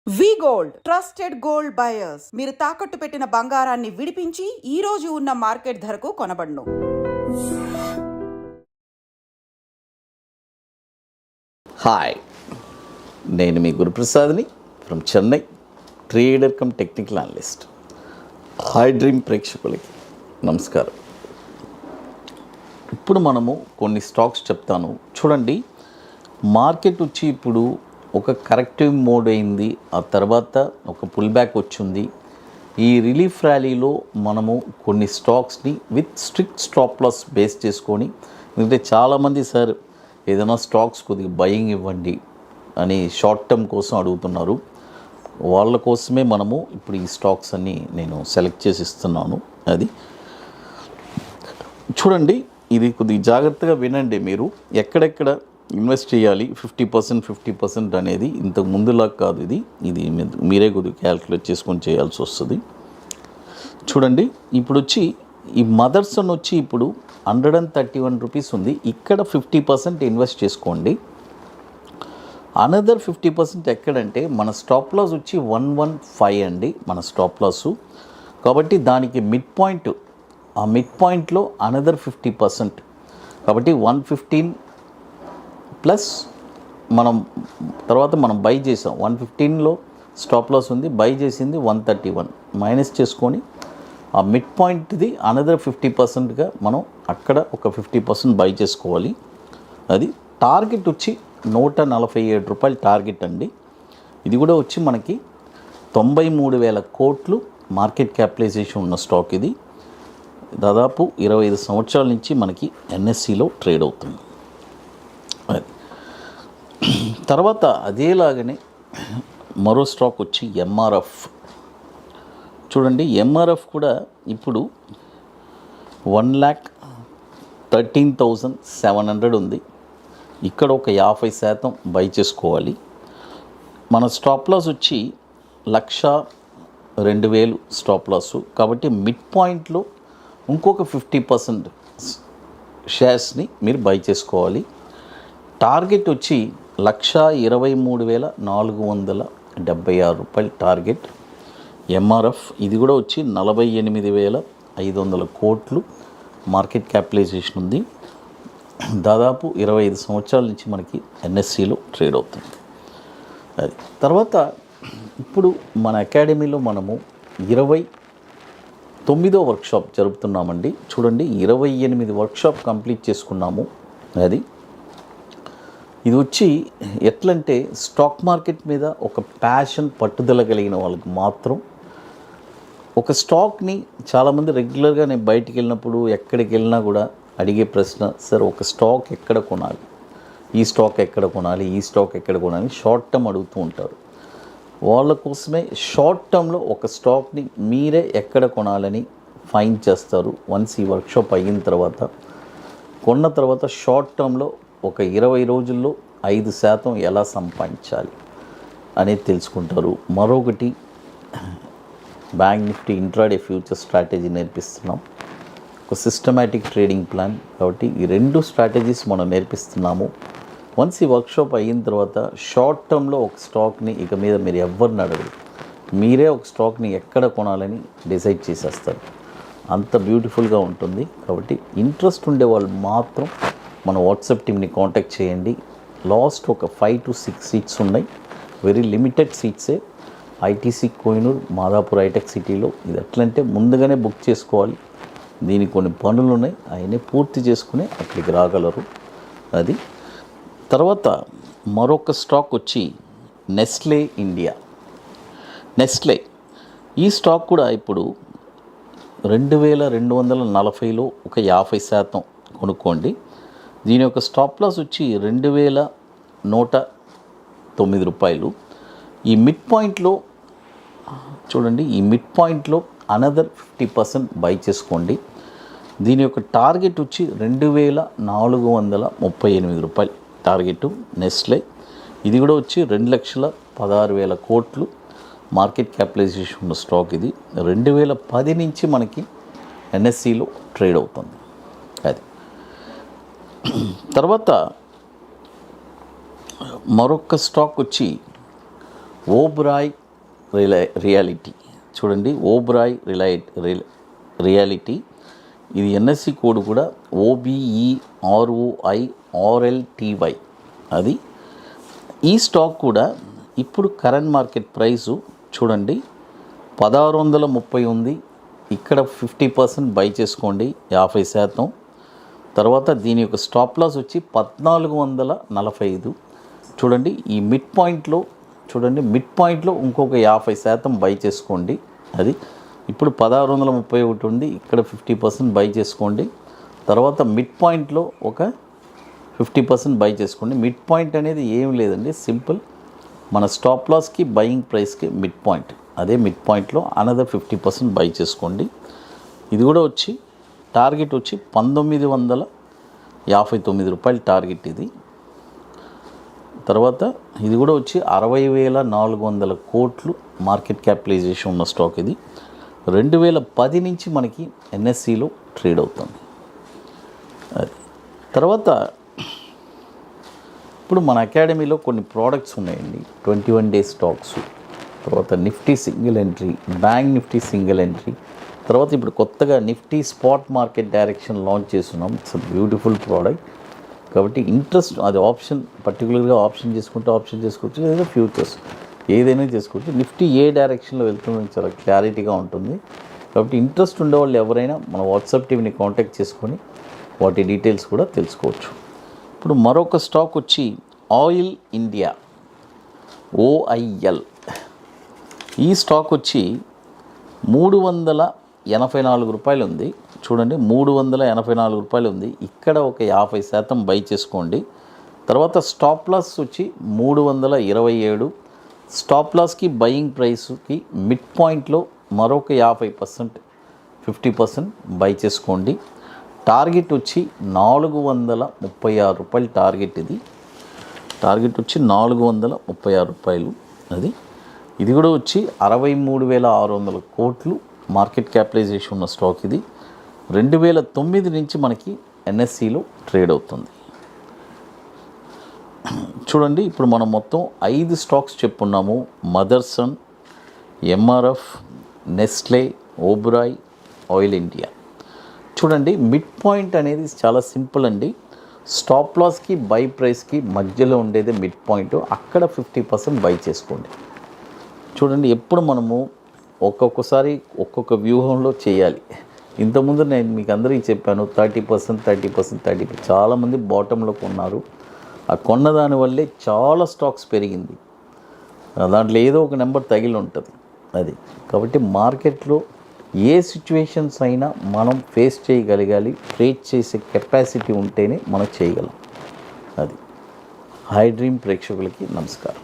వి gold trusted gold buyers. మీరు తాకట్టు పెట్టిన బంగారాన్ని విడిపించి ఈ రోజు ఉన్న మార్కెట్ ధరకు కొనబడును. హాయ్, నేను మీ గురుప్రసాద్ని from Chennai, trader cum technical analyst. Hi Dream ప్రేక్షకులకి నమస్కారం. ఇప్పుడు మనము కొన్ని స్టాక్స్ చెప్తాను చూడండి. మార్కెట్ వచ్చి ఇప్పుడు ఒక కరెక్టివ్ మోడ్ అయింది, ఆ తర్వాత ఒక పుల్ బ్యాక్ వచ్చింది. ఈ రిలీఫ్ ర్యాలీలో మనము కొన్ని స్టాక్స్ని with strict stop loss base చేసుకొని, ఎందుకంటే చాలామంది సార్ ఏదైనా స్టాక్స్ కొద్దిగా బయింగ్ ఇవ్వండి అని షార్ట్ టర్మ్ కోసం అడుగుతున్నారు. వాళ్ళ కోసమే మనము ఇప్పుడు ఈ స్టాక్స్ అన్నీ నేను సెలెక్ట్ చేసి ఇస్తున్నాను. అది చూడండి, ఇది కొద్దిగా జాగ్రత్తగా వినండి. మీరు ఎక్కడెక్కడ ఇన్వెస్ట్ చేయాలి 50% అనేది ఇంతకు ముందులా కాదు. ఇది మీరే కొద్దిగా క్యాల్కులేట్ చేసుకొని చేయాల్సి వస్తుంది. చూడండి, ఇప్పుడు వచ్చి ఈ మదర్సన్ వచ్చి ఇప్పుడు 131 రూపీస్ ఉంది. ఇక్కడ 50% ఇన్వెస్ట్ చేసుకోండి. అనదర్ 50% ఎక్కడంటే మన స్టాప్ లాస్ వచ్చి 115 అండి మన స్టాప్ లాసు. కాబట్టి దానికి మిడ్ పాయింట్, ఆ మిడ్ పాయింట్లో అనదర్ 50%, కాబట్టి 115 ప్లస్ మనం తర్వాత మనం బై చేసాం 115లో స్టాప్ లాస్ ఉంది, బై చేసింది 131 మైనస్ చేసుకొని ఆ మిడ్ పాయింట్ది అనదర్ 50%గా మనం అక్కడ ఒక 50% బై చేసుకోవాలి. అది టార్గెట్ వచ్చి 147 రూపాయలు టార్గెట్ అండి. ఇది కూడా వచ్చి మనకి 93,000 కోట్లు మార్కెట్ క్యాపిటలైజేషన్ ఉన్న స్టాక్. ఇది దాదాపు 25 సంవత్సరాల నుంచి మనకి ఎన్ఎస్సిలో ట్రేడ్ అవుతుంది. తర్వాత అదేలాగానే మరో స్టాక్ వచ్చి ఎంఆర్ఎఫ్. చూడండి, ఎంఆర్ఎఫ్ కూడా ఇప్పుడు 1,13,700 ఉంది. ఇక్కడ ఒక 50% బై చేసుకోవాలి. మన స్టాప్ లాస్ వచ్చి 1,02,000 స్టాప్ లాసు. కాబట్టి మిడ్ పాయింట్లో ఇంకొక 50% షేర్స్ని మీరు బై చేసుకోవాలి. టార్గెట్ వచ్చి 1,23,476 రూపాయలు టార్గెట్ ఎంఆర్ఎఫ్. ఇది కూడా వచ్చి 48,500 కోట్లు మార్కెట్ క్యాపిటలైజేషన్ ఉంది. దాదాపు 25 సంవత్సరాల నుంచి మనకి ఎన్ఎస్సిలో ట్రేడ్ అవుతుంది. అది తర్వాత ఇప్పుడు మన అకాడమీలో మనము 29వ వర్క్షాప్ జరుపుతున్నామండి. చూడండి, 28 వర్క్షాప్ కంప్లీట్ చేసుకున్నాము. అది ఇది వచ్చి ఎట్లంటే స్టాక్ మార్కెట్ మీద ఒక ప్యాషన్, పట్టుదల కలిగిన వాళ్ళకి మాత్రం ఒక స్టాక్ని చాలామంది రెగ్యులర్గా నేను బయటికి వెళ్ళినప్పుడు ఎక్కడికి వెళ్ళినా కూడా అడిగే ప్రశ్న, సార్ ఒక స్టాక్ ఎక్కడ కొనాలి, ఈ స్టాక్ ఎక్కడ కొనాలి, ఈ స్టాక్ ఎక్కడ కొనాలి, షార్ట్ టర్మ్ అడుగుతూ ఉంటారు. వాళ్ళ కోసమే షార్ట్ టర్మ్లో ఒక స్టాక్ని మీరే ఎక్కడ కొనాలని ఫైండ్ చేస్తారు. వన్స్ ఈ వర్క్షాప్ అయిన తర్వాత కొన్న తర్వాత షార్ట్ టర్మ్లో ఒక 20 రోజుల్లో 5% ఎలా సంపాదించాలి అనేది తెలుసుకుంటారు. మరొకటి Bank Nifty intraday future strategy నేర్పిస్తున్నాం, ఒక సిస్టమేటిక్ ట్రేడింగ్ ప్లాన్. కాబట్టి ఈ 2 స్ట్రాటజీస్ మనం నేర్పిస్తున్నాము. వన్స్ ఈ వర్క్షాప్ అయిన తర్వాత షార్ట్ టర్మ్లో ఒక స్టాక్ని ఇక మీద మీరు ఎవరిని అడగరు, మీరే ఒక స్టాక్ని ఎక్కడ కొనాలని డిసైడ్ చేసేస్తారు. అంత బ్యూటిఫుల్గా ఉంటుంది. కాబట్టి ఇంట్రెస్ట్ ఉండే వాళ్ళు మాత్రం మన వాట్సాప్ టీమ్ని కాంటాక్ట్ చేయండి. లాస్ట్ ఒక 5 to 6 సీట్స్ ఉన్నాయి, వెరీ లిమిటెడ్ సీట్సే. ఐటీసీ కోహినూర్, మాదాపూర్ హైటెక్ సిటీలో. ఇది ఎట్లంటే ముందుగానే బుక్ చేసుకోవాలి. దీనికి కొన్ని పనులు ఉన్నాయి, అవన్నీ పూర్తి చేసుకుని అక్కడికి రాగలరు. అది తర్వాత మరొక స్టాక్ వచ్చి నెస్లే ఇండియా. నెస్లే ఈ స్టాక్ కూడా ఇప్పుడు 2,240లో ఒక 50% కొనుక్కోండి. దీని యొక్క స్టాప్ లాస్ వచ్చి 2,109 రూపాయలు. ఈ మిడ్ పాయింట్లో చూడండి, ఈ మిడ్ పాయింట్లో అనదర్ 50% బై చేసుకోండి. దీని యొక్క టార్గెట్ వచ్చి 2,438 రూపాయలు టార్గెట్ నెస్లే. ఇది కూడా వచ్చి 2,16,000 కోట్లు మార్కెట్ క్యాపిటలైజేషన్ ఉన్న స్టాక్. ఇది 2010 నుంచి మనకి ఎన్ఎస్సిలో ట్రేడ్ అవుతుంది. అది తర్వాత మరొక స్టాక్ వచ్చి ఓబ్రాయ్ రియాలిటీ చూడండి, ఓబ్రాయ్ రియాలిటీ. ఇది ఎన్ఎస్సి కోడ్ కూడా OBEROIRLTY. అది ఈ స్టాక్ కూడా ఇప్పుడు కరెంట్ మార్కెట్ ప్రైసు చూడండి 1630 ఉంది. ఇక్కడ 50% బై చేసుకోండి, 50%. తర్వాత దీని యొక్క స్టాప్ లాస్ వచ్చి 1445. చూడండి ఈ మిడ్ పాయింట్లో చూడండి, మిడ్ పాయింట్లో ఇంకొక 50% బై చేసుకోండి. అది ఇప్పుడు 1631 ఉంది, ఇక్కడ 50% బై చేసుకోండి. తర్వాత మిడ్ పాయింట్లో ఒక 50% బై చేసుకోండి. మిడ్ పాయింట్ అనేది ఏం లేదండి, సింపుల్ మన స్టాప్ లాస్కి బయింగ్ ప్రైస్కి మిడ్ పాయింట్. అదే మిడ్ పాయింట్లో అనదర్ 50% బై చేసుకోండి. ఇది కూడా వచ్చి టార్గెట్ వచ్చి 1959 రూపాయలు టార్గెట్ ఇది. తర్వాత ఇది కూడా వచ్చి 60,400 కోట్లు మార్కెట్ క్యాపిటలైజేషన్ ఉన్న స్టాక్. ఇది 2010 నుంచి మనకి ఎన్ఎస్సిలో ట్రేడ్ అవుతుంది. అది తర్వాత ఇప్పుడు మన అకాడమీలో కొన్ని ప్రోడక్ట్స్ ఉన్నాయండి, 21 డేస్ స్టాక్స్, తర్వాత Nifty single entry, Bank Nifty single entry, తర్వాత ఇప్పుడు కొత్తగా Nifty spot market direction launch చేస్తున్నాం. It's beautiful product. కాబట్టి ఇంట్రెస్ట్ అది ఆప్షన్, పర్టికులర్గా ఆప్షన్ చేసుకోవచ్చు, లేదా ఫ్యూచర్స్ ఏదైనా చేసుకోవచ్చు. నిఫ్టీ ఏ డైరెక్షన్లో వెళ్తుందని చాలా క్లారిటీగా ఉంటుంది. కాబట్టి ఇంట్రెస్ట్ ఉండేవాళ్ళు ఎవరైనా మన వాట్సాప్ టీవీని కాంటాక్ట్ చేసుకొని వాటి డీటెయిల్స్ కూడా తెలుసుకోవచ్చు. ఇప్పుడు మరొక స్టాక్ వచ్చి ఆయిల్ ఇండియా, OIL. ఈ స్టాక్ వచ్చి 384 రూపాయలు ఉంది. చూడండి 384 రూపాయలు ఉంది. ఇక్కడ ఒక 50% బై చేసుకోండి. తర్వాత స్టాప్ లాస్ వచ్చి 327. స్టాప్ లాస్కి బయింగ్ ప్రైస్కి మిడ్ పాయింట్లో మరొక 50% బై చేసుకోండి. టార్గెట్ వచ్చి 436 రూపాయలు టార్గెట్. ఇది టార్గెట్ వచ్చి 436 రూపాయలు. అది ఇది కూడా వచ్చి 63,600 కోట్లు మార్కెట్ క్యాపిటలైజేషన్ ఉన్న స్టాక్. ఇది 2009 నుంచి మనకి ఎన్ఎస్సిలో ట్రేడ్ అవుతుంది. చూడండి ఇప్పుడు మనం మొత్తం 5 స్టాక్స్ చెప్పున్నాము. Motherson, MRF, Nestle, Oberoi, oil India. చూడండి మిడ్ పాయింట్ అనేది చాలా సింపుల్ అండి. స్టాప్ లాస్కి బై ప్రైస్కి మధ్యలో ఉండేది మిడ్ పాయింట్. అక్కడ 50% బై చేసుకోండి. చూడండి ఎప్పుడు మనము ఒక్కొక్కసారి ఒక్కొక్క వ్యూహంలో చేయాలి. ఇంతకుముందు నేను మీకు అందరికీ చెప్పాను 30%. చాలామంది బాటంలో కొన్నారు. ఆ కొన్న దానివల్లే చాలా స్టాక్స్ పెరిగింది. దాంట్లో ఏదో ఒక నెంబర్ తగిలి ఉంటుంది. అది కాబట్టి మార్కెట్లో ఏ సిచ్యువేషన్స్ అయినా మనం ఫేస్ చేయగలగాలి. ట్రేడ్ చేసే కెపాసిటీ ఉంటేనే మనం చేయగలం. అది హై డ్రీమ్ ప్రేక్షకులకి నమస్కారం.